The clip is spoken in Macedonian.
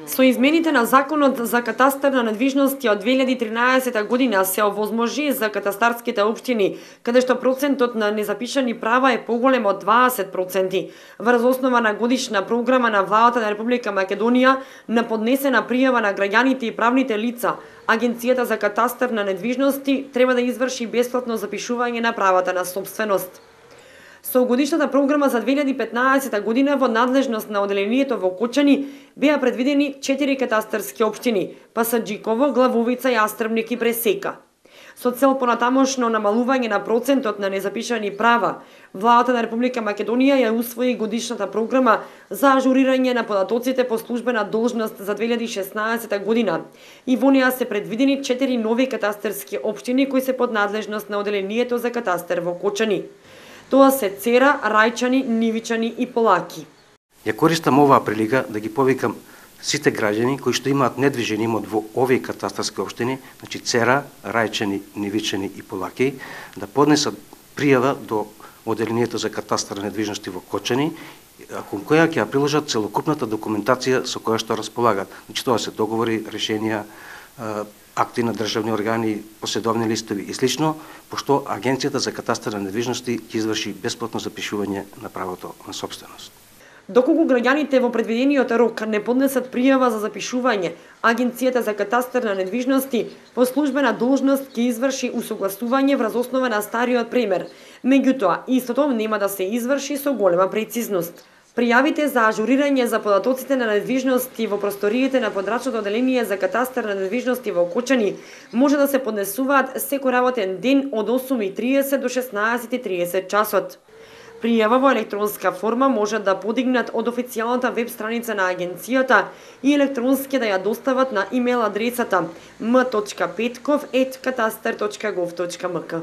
Со измените на Законот за катастар на недвижности од 2013 година се овозможи за катастарските општини, каде што процентот на незапишани права е поголем од 20%, врз основа на годишна програма на владата на Република Македонија на поднесена пријава на граѓаните и правните лица. Агенцијата за катастар на недвижности треба да изврши бесплатно запишување на правата на собственост. Со годишната програма за 2015 година во надлежност на оделението во Кочани беа предвидени 4 катастарски општини: Пасаџиково, Главовица, Јастребник и Пресека. Со цел понатамошно намалување на процентот на незапишани права, владата на Република Македонија ја усвои годишната програма за ажурирање на податоците по службена должност за 2016 година и во неа се предвидени 4 нови катастарски општини кои се под надлежност на оделението за катастар во Кочани. Тоа се Цера, Рајчани, Нивичани и Полаки. Ја користам оваа прилика да ги повикам сите граѓани кои што имаат недвижен имот во овие катастарски општини, значи Цера, Рајчани, Нивичани и Полаки, да поднесат пријава до оделението за катастар на недвижности во Кочани, кон која ќе ја приложат целокупната документација со која што располагаат. Значи тоа се договори, решенија, акти на државни органи, поседовни листови и слично, пошто Агенцијата за катастар на недвижности ќе изврши бесплатно запишување на правото на собственост. Доколку граѓаните во предвидениот рок не поднесат пријава за запишување, Агенцијата за катастар на недвижности по службена должност ќе изврши усогласување врз основа на стариот пример. Меѓутоа, истото нема да се изврши со голема прецизност. Пријавите за ажурирање за податоците на недвижности во просториите на подрачното оделение за катастар на недвижности во Кочани може да се поднесуваат секој работен ден од 8:30 до 16:30 часот. Пријава во електронска форма може да подигнат од официјалната веб страница на агенцијата и електронски да ја достават на имейл адресата m.petkov@katastar.gov.mk.